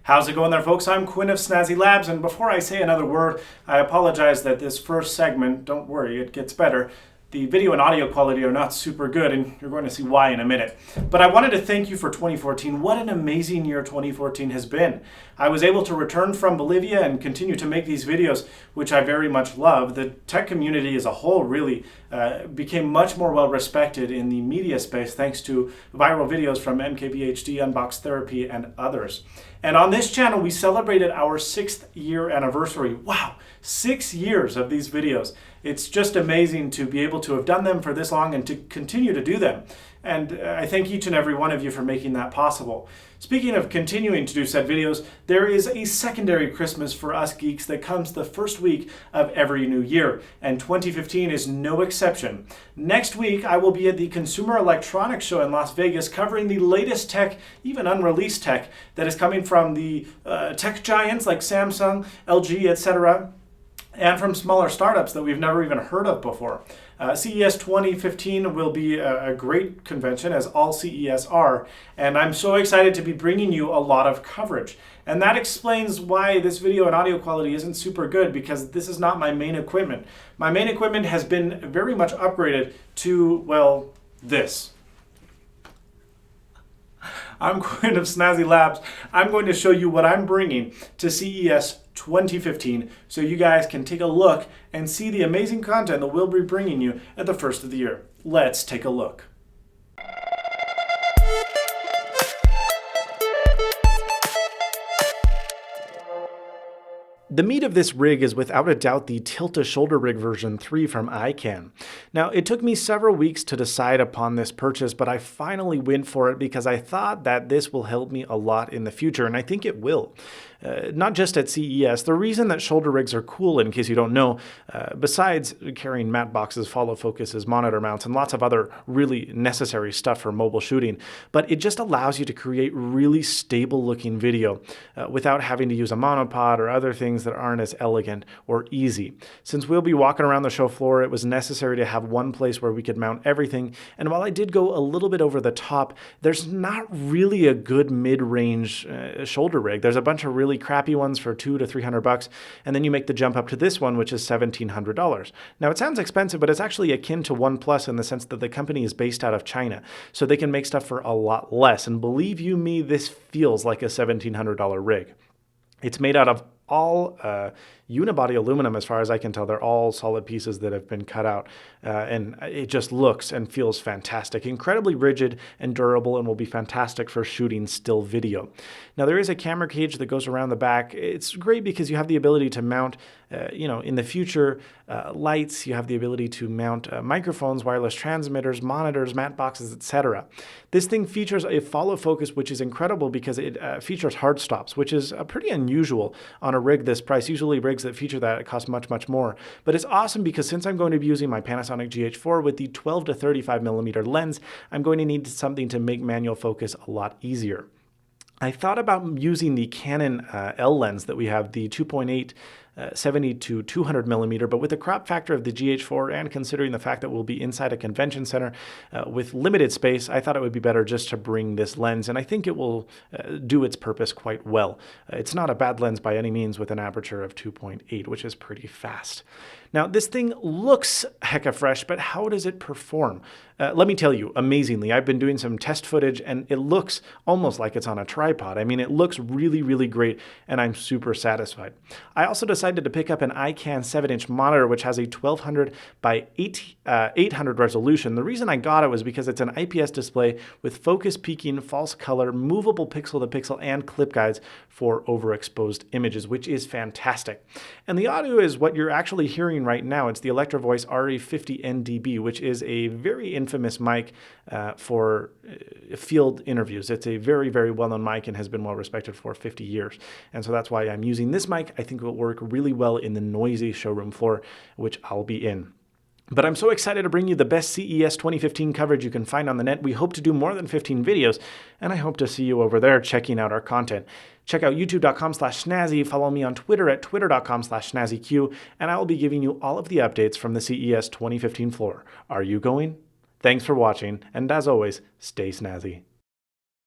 How's it going there, folks? I'm Quinn of Snazzy Labs, and before I say another word, I apologize that this first segment, don't worry, it gets better. The video and audio quality are not super good, and you're going to see why in a minute. But I wanted to thank you for 2014. What an amazing year 2014 has been. I was able to return from Bolivia and continue to make these videos, which I very much love. The tech community as a whole really became much more well respected in the media space thanks to viral videos from MKBHD, Unbox Therapy, and others. And on this channel, we celebrated our 6th year anniversary. Wow, 6 years of these videos. It's just amazing to be able to have done them for this long and to continue to do them. And I thank each and every one of you for making that possible. Speaking of continuing to do said videos, there is a secondary Christmas for us geeks that comes the first week of every new year, and 2015 is no exception. Next week, I will be at the Consumer Electronics Show in Las Vegas covering the latest tech, even unreleased tech, that is coming from the tech giants like Samsung, LG, etc., and from smaller startups that we've never even heard of before. CES 2015 will be a great convention, as all CES are, and I'm so excited to be bringing you a lot of coverage. And that explains why this video and audio quality isn't super good, because this is not my main equipment. My main equipment has been very much upgraded to, well, this. I'm Quinn of Snazzy Labs. I'm going to show you what I'm bringing to CES 2015 so you guys can take a look and see the amazing content that we'll be bringing you at the first of the year. Let's take a look. The meat of this rig is without a doubt the Tilt-A-Shoulder Rig version 3 from ICANN. Now, it took me several weeks to decide upon this purchase, but I finally went for it because I thought that this will help me a lot in the future, and I think it will. Not just at CES. The reason that shoulder rigs are cool, in case you don't know, besides carrying matte boxes, follow focuses, monitor mounts, and lots of other really necessary stuff for mobile shooting, but it just allows you to create really stable looking video without having to use a monopod or other things that aren't as elegant or easy. Since we'll be walking around the show floor, it was necessary to have one place where we could mount everything, and while I did go a little bit over the top, there's not really a good mid-range shoulder rig. There's a bunch of really crappy ones for $200 to $300, and then you make the jump up to this one, which is $1,700. Now, it sounds expensive, but it's actually akin to OnePlus in the sense that the company is based out of China, so they can make stuff for a lot less, and believe you me, this feels like a $1,700 rig. It's made out of all unibody aluminum, as far as I can tell. They're all solid pieces that have been cut out, and it just looks and feels fantastic. Incredibly rigid and durable, and will be fantastic for shooting still video. Now, there is a camera cage that goes around the back. It's great because you have the ability to mount, in the future, lights. You have the ability to mount microphones, wireless transmitters, monitors, matte boxes, etc. This thing features a follow focus, which is incredible because it features hard stops, which is pretty unusual on a rig this price. Usually rigs that feature that cost much, much more. But it's awesome because since I'm going to be using my Panasonic GH4 with the 12 to 35 millimeter lens, I'm going to need something to make manual focus a lot easier. I thought about using the Canon L lens that we have, the 2.8 70 to 200 millimeter, but with the crop factor of the GH4 and considering the fact that we'll be inside a convention center with limited space, I thought it would be better just to bring this lens, and I think it will do its purpose quite well. It's not a bad lens by any means with an aperture of 2.8, which is pretty fast. Now, this thing looks hecka fresh, but how does it perform? Let me tell you, amazingly, I've been doing some test footage and it looks almost like it's on a tripod. I mean, it looks really, really great, and I'm super satisfied. I also decided to pick up an ICANN 7-inch monitor, which has a 1200 by 800 resolution. The reason I got it was because it's an IPS display with focus peaking, false color, movable pixel to pixel, and clip guides for overexposed images, which is fantastic. And the audio is what you're actually hearing right now. It's the Electro Voice RE50NDB, which is a very infamous mic for field interviews. It's a very, very well-known mic and has been well respected for 50 years. And so that's why I'm using this mic. I think it will work really well in the noisy showroom floor, which I'll be in. But I'm so excited to bring you the best CES 2015 coverage you can find on the net. We hope to do more than 15 videos, and I hope to see you over there checking out our content. Check out youtube.com/snazzy, follow me on Twitter at twitter.com/snazzyq, and I will be giving you all of the updates from the CES 2015 floor. Are you going? Thanks for watching, and as always, stay snazzy.